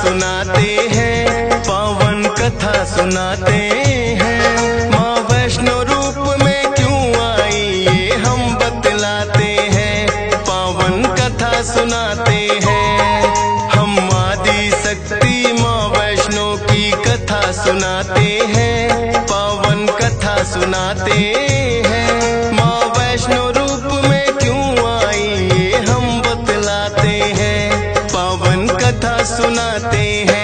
सुनाते हैं, पावन कथा सुनाते हैं। माँ वैष्णो रूप में क्यों आई ये हम बतलाते हैं, पावन कथा सुनाते हैं। हम आदि शक्ति माँ वैष्णो की कथा सुनाते हैं, पावन कथा सुनाते हैं। माँ वैष्णो रूप में क्यों आई ये हम बतलाते हैं, पावन कथा सुनाते हैं।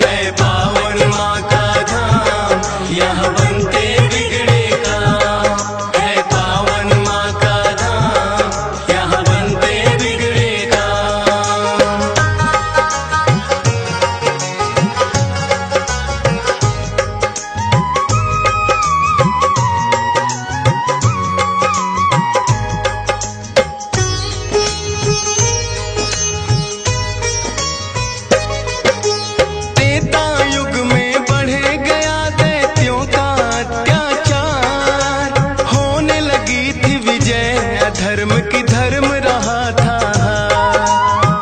है पावन माँ का धाम यहाँ बनते बिगड़े काम, है पावन माँ का धाम यहाँ बनते बिगड़े काम। त्रेता युग में बढ़े गया दैत्यों का अत्याचार, होने लगी थी विजय अधर्म की धर्म रहा था।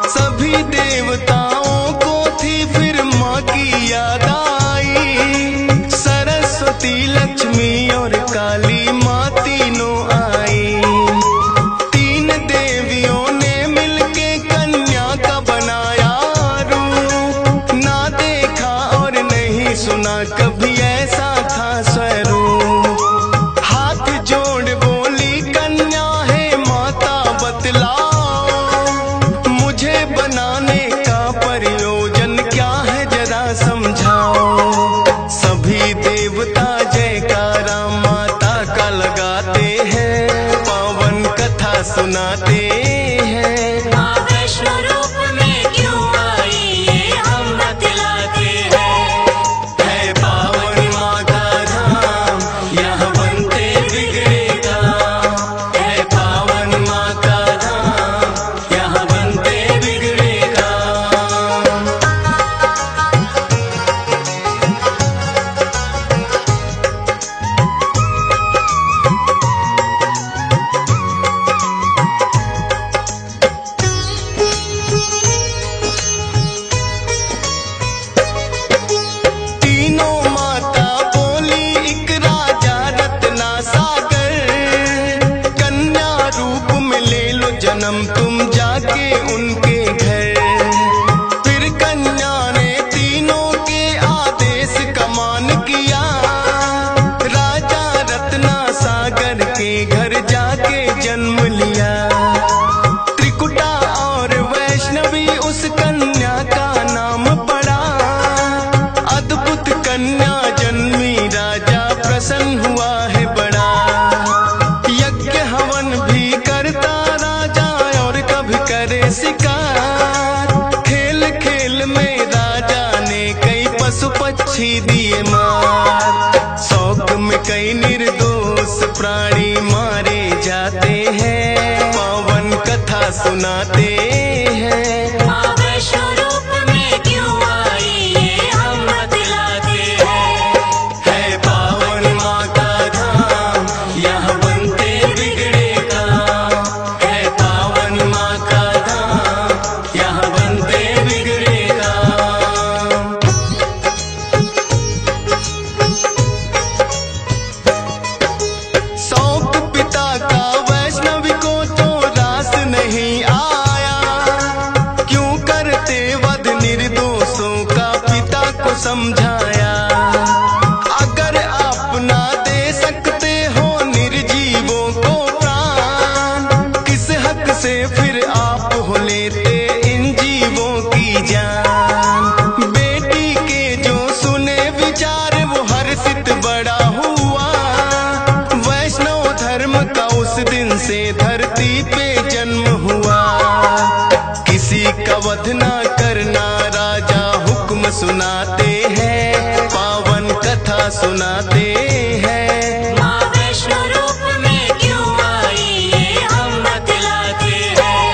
सभी देवताओं को थी फिर माँ की याद आई, सरस्वती लक्ष्मी और काली माँ तीनों आई। तीन देवियों ने मिलके कन्या का बनाया रूप, ना देखा और नहीं सुना कभी ऐसा था स्वरूप। हाथ जोड़ बोली कन्या है माता बतलाओ, मुझे बनाने का प्रयोजन क्या है जरा समझाओ। सभी देवता जयकारा माता का लगाते हैं, पावन कथा सुनाते हैं। माँ वैष्णो रूप में क्यों आई ये हम बतलाते हैं, है पावन माँ का धाम यहाँ बनते बिगड़े काम, है पावन माँ का धाम यहाँ बनते बिगड़े काम। तीनों माता बोली एक राजा रत्ना सागर, कन्या रूप में ले लो जन्म तुम जाके उनके घर। फिर कन्या ने तीनों के आदेश का मान किया, राजा रत्ना सागर के घर जाके जन्म लिया। त्रिकुटा और वैष्णवी उस कन्या का नाम पड़ा, अद्भुत कन्या जन्मी राजा प्रसन्न हुआ है बड़ा। यज्ञ हवन भी करता राजा और कभी करे शिकार, खेल खेल में राजा ने कई पशु पक्षी दिए मार। शौक में कई निर्दोष प्राणी मारे जाते हैं, पावन कथा सुनाते हैं। माँ वैष्णो रूप में क्यों आई ये हम बतलाते हैं, है पावन माँ का धाम यहाँ बनते बिगड़े काम, है पावन माँ का धाम यहाँ बनते बिगड़े काम। शौक पिता का वैष्णवी को तो रास नहीं आया, क्यों करते वध निर्दोषों का पिता को समझाया। अगर आप ना दे सकते हो निर्जीवों को प्राण, किस हक से फिर आप हो लेते इन जीवों की जान। बेटी के जो सुने विचार वो हर्षित बड़ा हुआ, वैष्णव धर्म का उस दिन से धरती पे जन्म हुआ। किसी का वध ना करना राजा हुक्म सुनाते हैं, पावन कथा सुनाते हैं। माँ वैष्णो रूप में क्यों आई ये हम बतलाते हैं,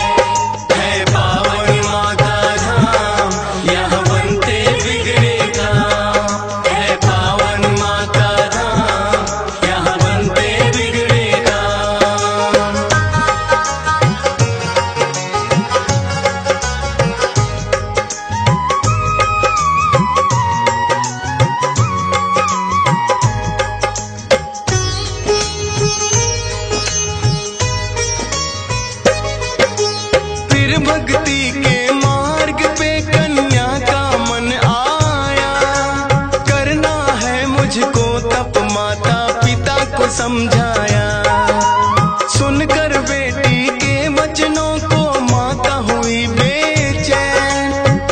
है पावन माँ का धाम यहाँ बनते बिगड़े काम, है पावन माँ का धाम यहाँ बनते बिगड़े काम। समझाया। सुनकर बेटी के वचनों को माता हुई बेचैन,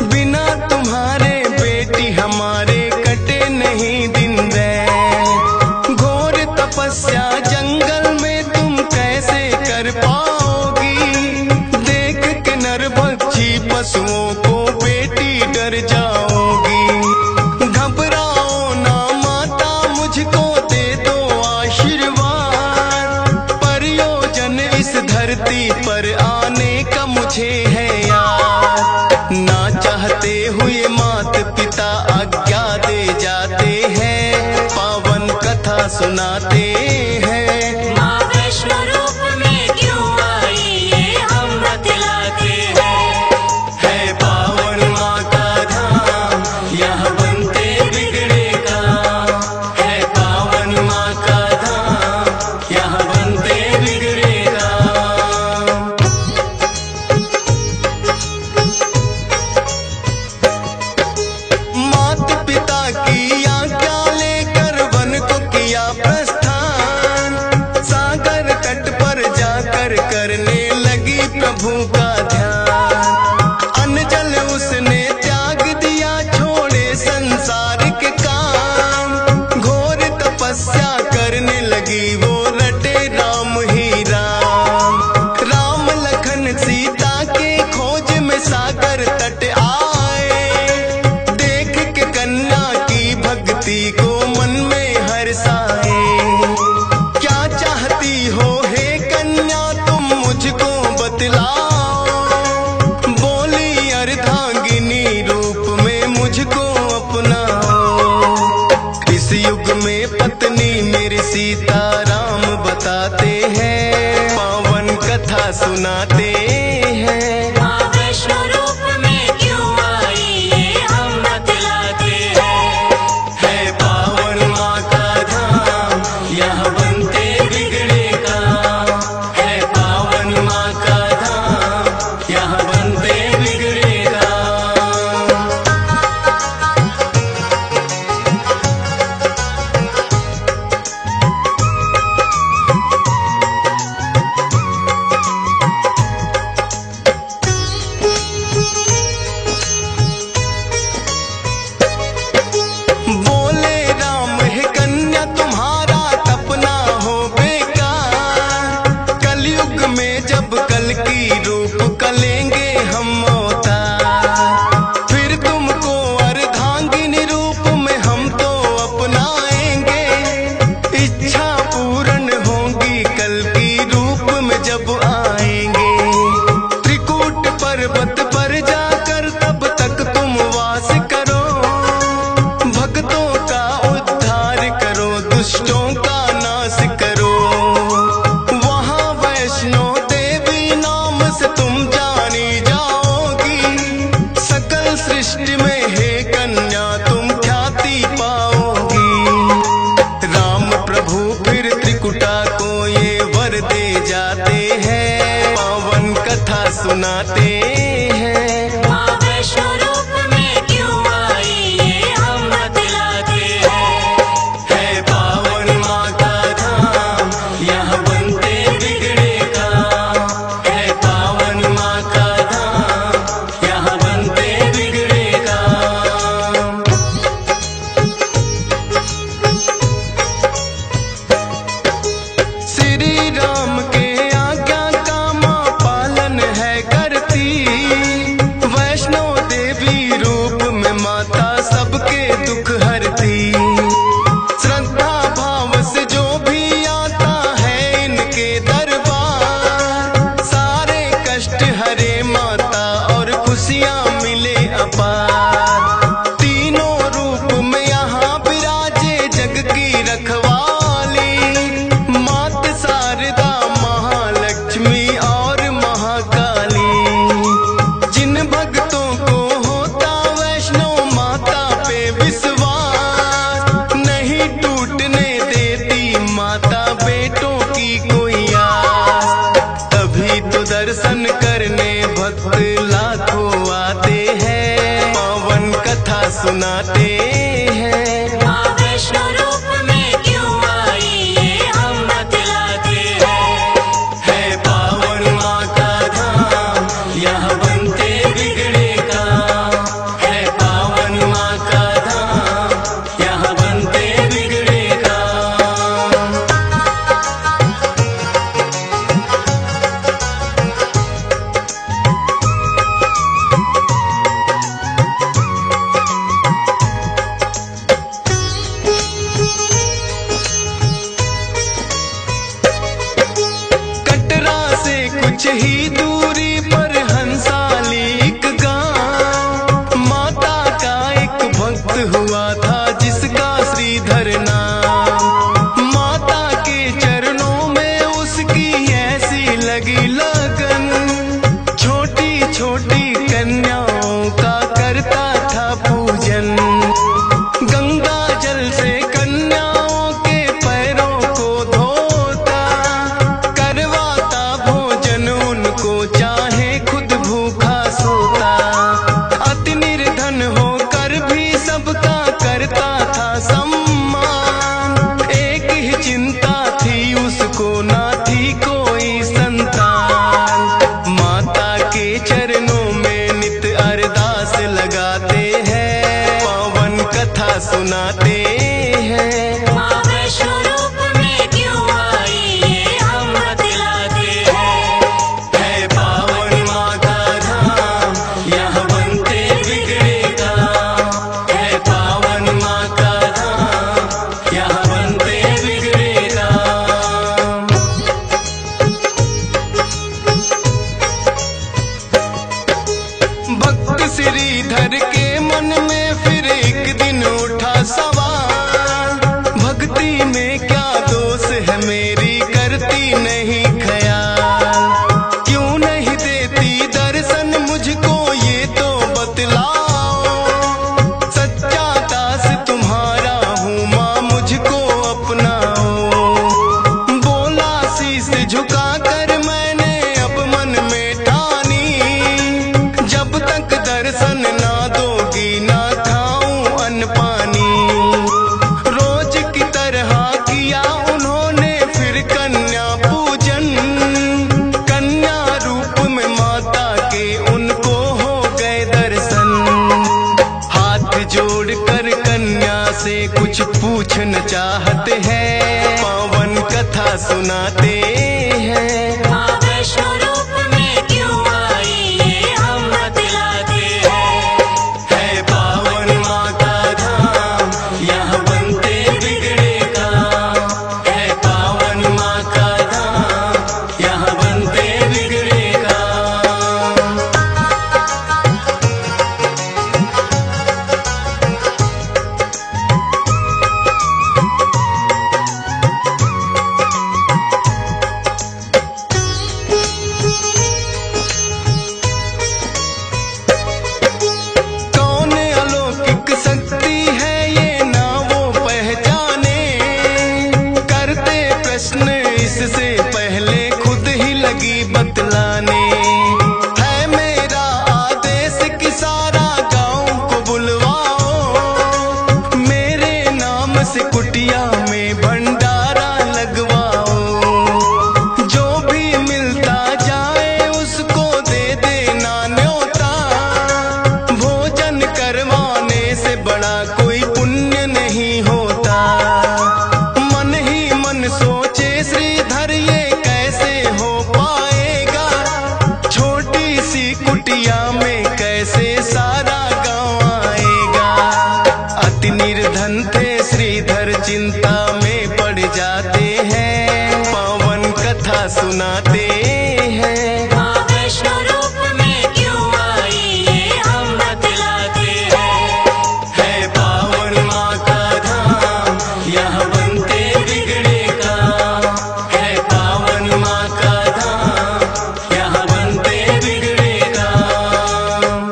बिना तुम्हारे बेटी हमारे कटे नहीं दिन रैन। घोर तपस्या जंगल में तुम कैसे कर पाओगी, देख के नरभक्षी पशुओं को बेटी डर जाओगी। घबराओ ना माता, मुझको दे दो आशीर्वाद, प्रयोजन इस धरती पर आने का मुझे है याद। ना चाहते हुए मात पिता आज्ञा दे जाते हैं, पावन कथा सुनाते हैं। माँ वैष्णो रूप में क्यों आई ये हम बतलाते हैं। है पावन माँ का धाम, यहाँ बनते बिगड़े काम। है पावन माँ का धाम, यहाँ बनते बिगड़े काम। माता पिता की आज्ञा लेकर वन को किया प्रस्थान, सागर तट पर जाकर करने लगी प्रभु का ध्यान। अन्न जल उसने त्याग दिया, छोड़े संसार के काम। घोर तपस्या करने लगी वो, रटे राम ही राम। राम लखन सीता के खोज में सागर तट आए, देख के कन्या की भक्ति को मन में हर्षाए। क्या चाहती हो हे कन्या तुम मुझको बतलाओ, बोली अर्धांगिनी रूप में मुझको अपनाओ। इस युग में पत्नी मेरी सीता राम है मेरी करती नहीं ख्याल। क्यों नहीं देती दर्शन मुझको ये तो बतलाओ। सच्चा दास तुम्हारा हूँ माँ मुझको अपनाओ। बोला शीश झुका कर मैंने अब मन में ठानी। जब तक दर्शन ना दोगी ना खाऊं अन्न पानी। रोज की तरह किया उन्होंने फिर कन्या पूजन। कन्या रूप में माता के उनको हो गए दर्शन। हाथ जोड़कर कन्या से कुछ पूछना चाहते हैं। पावन कथा सुनाते हैं। माँ वैष्णो रूप में क्यों आई ये हम बतलाते हैं। है पावन माँ का धाम यहाँ बनते बिगड़े काम। है पावन माँ का धाम यहाँ बनते बिगड़े काम। कौन अलौकिक शक्ति है ये ना वो पहचाने। करते प्रश्न इससे पहले खुद ही लगी बतलाने। है मेरा आदेश कि सारा गांव को बुलवाओ। मेरे नाम से कुटिया में भंडारा लगवाओ। जो भी मिलता जाए उसको दे देना न्योता। भोजन करवाने से बड़ा कोई पुण्य नहीं होता। मन ही मन सोचे श्रीधर ये कैसे हो पाएगा। छोटी सी कुटिया में कैसे सारा गांव आएगा। अति निर्धन थे श्रीधर चिंता में पड़ जाते हैं। पावन कथा सुनाते हैं। माँ वैष्णो रूप में क्यों आई ये हम बतलाते हैं। है पावन माँ का धाम यहाँ बनते बिगड़े काम। है पावन माँ का धाम यहाँ बनते बिगड़े काम।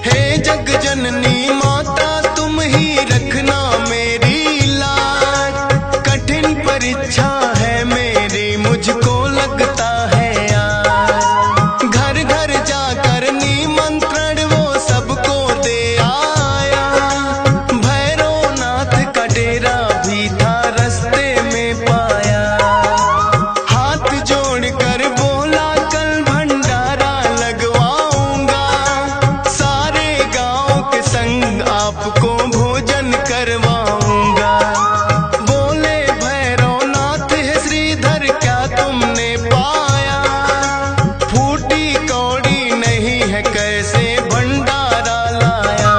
हे जग जननी माता तुम ही रखना मेरी लाज। कठिन परीक्षा है मेरी मुझको लगता है आज। घर घर जाकर निमंत्रण वो सबको दे आया। भैरवनाथ का डेरा भी था रास्ते में पाया। हाथ जोड़कर बोला कल भंडारा लगवाऊंगा। सारे गांव के संग आपको भोजन करवाऊंगा। बोले भैरवनाथ है श्रीधर क्या तुमने पाया। फूटी कौड़ी नहीं है कैसे भंडारा लाया।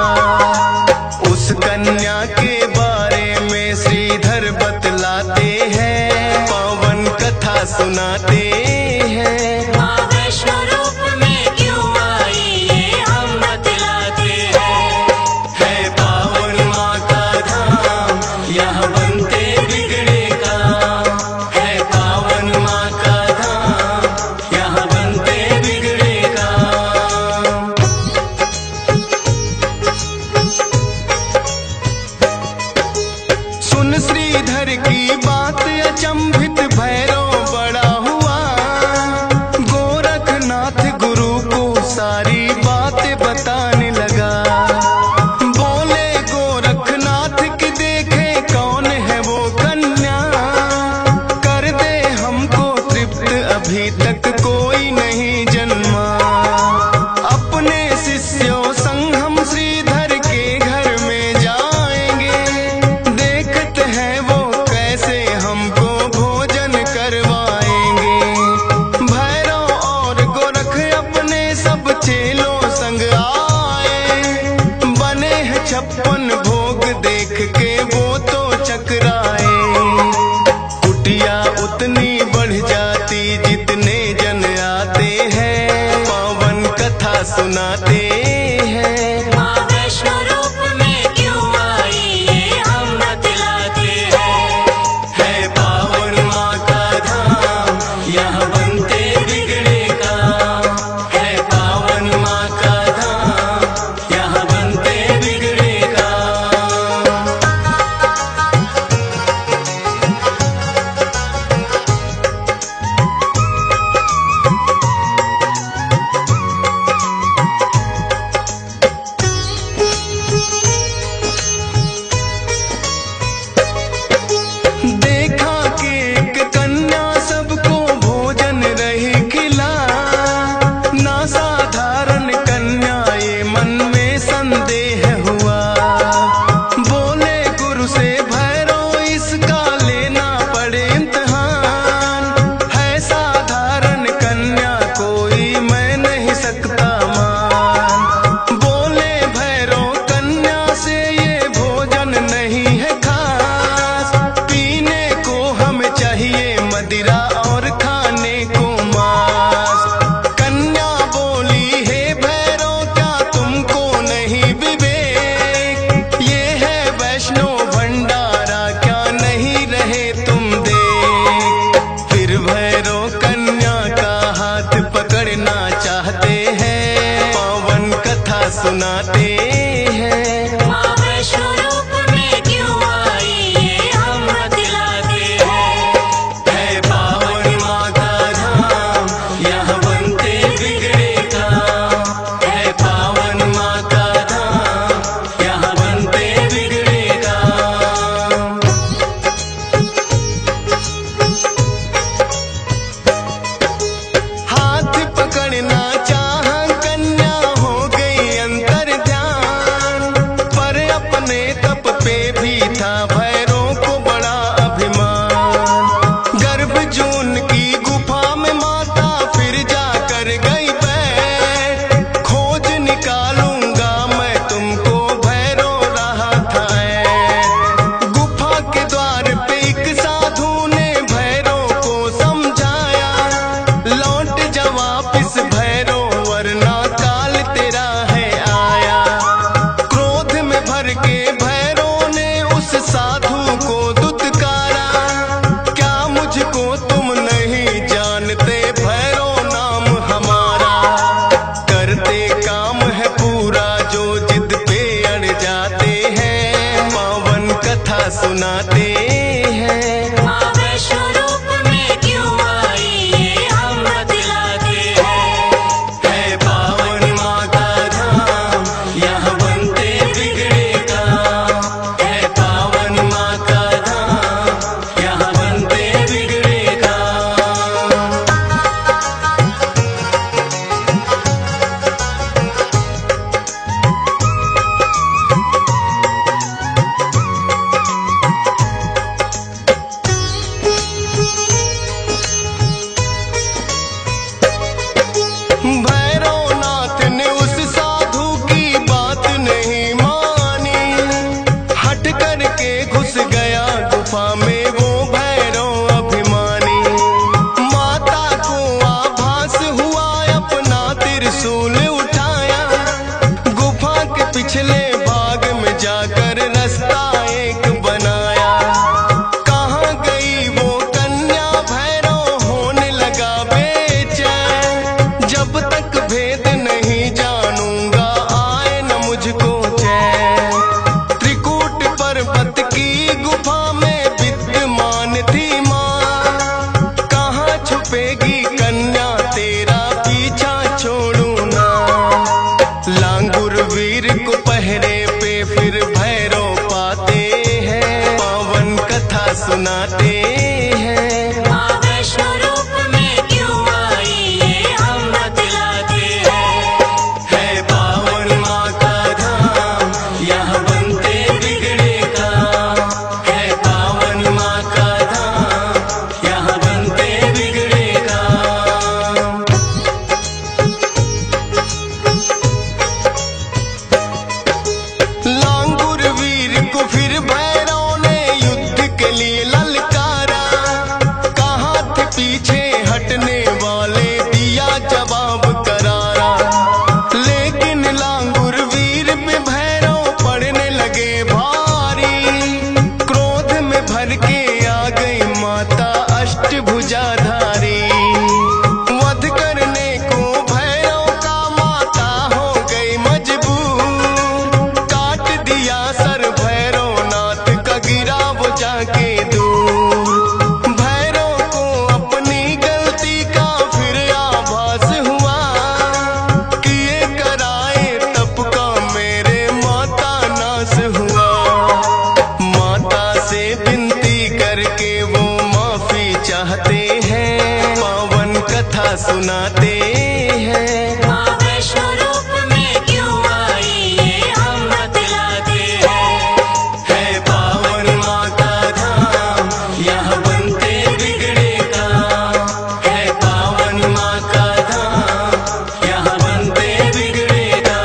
उस कन्या के बारे में श्रीधर बतलाते हैं। पावन कथा सुनाते हैं। माँ वैष्णो रूप में क्यों आई ये हम बतलाते हैं। है पावन माँ का धाम यहाँ बनते बिगड़े काम। है पावन माँ का धाम यहाँ बनते बिगड़े काम। सुन श्रीधर की बात अचंभित भैरव बड़ा हुआ। गोरखनाथ गुरु को सारी बातें बताने लगा। बोले गोरखनाथ की देखे कौन है वो कन्या। कर दे हमको तृप्त अभी तक कोई नहीं जन्मा। अपने शिष्यों संग हम श्रीधर के घर में जाएंगे। देखते हैं वो कैसे हमको भोजन करवाएंगे। भैरव और गोरख अपने सब चेलों संग आए। बने हैं 56 भोग देख के वो तो चकराए। कुटिया उतनी बढ़ जाती जितने जन आते हैं। पावन कथा सुनाते हैं। माँ वैष्णो रूप में अपने तप पे भी था भैरों को बड़ा अभिमान। गर्भ जून की गुफा में माता फिर जाकर गई बैठ, खोज निकालूंगा मैं तुमको भैरव रहा था ऐठ। गुफा के द्वार पे एक साधु ने भैरव को समझाया, लौट जा वापिस भैरव वरना काल तेरा है आया। क्रोध में भर के भैरव ने उस साधु को दुत्कारा, क्या मुझको तुम नहीं जानते भैरव नाम हमारा। करते काम है पूरा जो जिद पे अड़ जाते हैं, पावन कथा सुनाते हैं। माँ वैष्णो रूप में क्यों आई ये हम बतलाते हैं। है पावन माँ का धाम, यहाँ बनते बिगड़े काम। है पावन माँ का धाम, यहाँ बनते बिगड़े काम। भैरवनाथ ने उस साधु की बात नहीं मानी, हट करके घुस गया गुफा में वो भैरव अभिमानी। माता को आभास हुआ, अपना त्रिशूल उठाया, गुफा के पिछले भाग में जाकर रास्ता एक बनाया। कहाँ गई वो कन्या भैरव होने लगा बेचैन, जब तक भेद नहीं जानूंगा आए न मुझको चैन। त्रिकूट पर्वत की गुफा में विद्यमान थी माँ, कहाँ छुपेगी कन्या तेरा पीछा छोड़ू ना। लांगुर वीर को पहरे पे फिर भैरव पाते हैं, पावन कथा सुनाते हैं। माँ वैष्णो रूप में क्यों आई ये हम बतलाते हैं। है पावन माँ का धाम, यहाँ बनते बिगड़े काम। है पावन माँ का धाम, यहाँ बनते बिगड़े काम। लांगुर वीर को फिर भैरव ने युद्ध के लिए ललकारा, कहाँ थे पीछे हटने वाले दिया जवाब करारा। लेकिन लांगुर वीर पे भैरव पड़ने लगे भारी, क्रोध में भर के आ गई माता अष्टभुजाधारी। वध करने को भैरव का माता हो गई मजबूर, काट दिया सर भैरवनाथ का गिरा वो जाके दूर। भैरव को अपनी गलती का फिर आभास हुआ, किए कराए तप का मेरे माता नाश हुआ। माता से विनती करके वो माफी चाहते हैं, पावन कथा सुनाते हैं। माँ वैष्णो रूप में क्यों आई ये हम बतलाते हैं। है पावन माँ का धाम, यहाँ बनते बिगड़े काम। है पावन माँ का धाम, यहाँ बनते बिगड़े काम।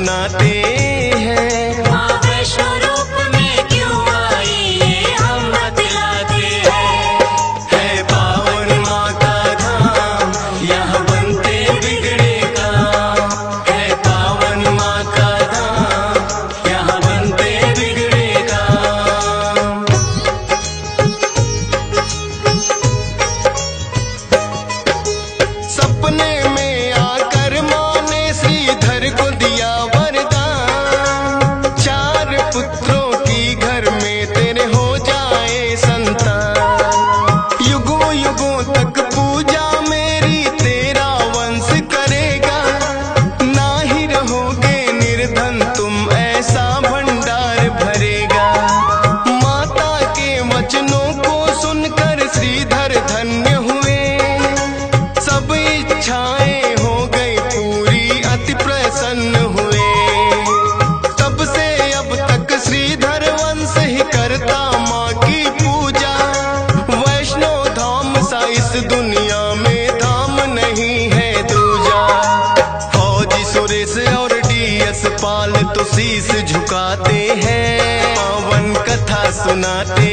सुनाते हैं। माँ वैष्णो रूप में क्यों आई ये हम बतलाते हैं। है पावन माँ का धाम, यहाँ बनते बिगड़े काम। है पावन माँ का धाम, यहाँ बनते बिगड़े काम। सपने में आकर माँ ने श्रीधर को दिया वरदान, 4 पुत्रों की घर में तेरे हो जाए संतान। युगों युगों तक पूजा मेरी तेरा वंश करेगा, ना ही रहोगे निर्धन तुम ऐसा भंडार भरेगा। माता के वचनों को सुनकर श्रीधर धन्य हुए, सब इच्छाएं हो गई पूरी, अति प्रसन्न हुए। तब से अब तक श्रीधर वंश ही करता माँ की पूजा। वैष्णो धाम सा इस दुनिया में धाम नहीं है दूजा। फौजी सुरेश और डीएस पाल तो शीश झुकाते हैं, पावन कथा सुनाते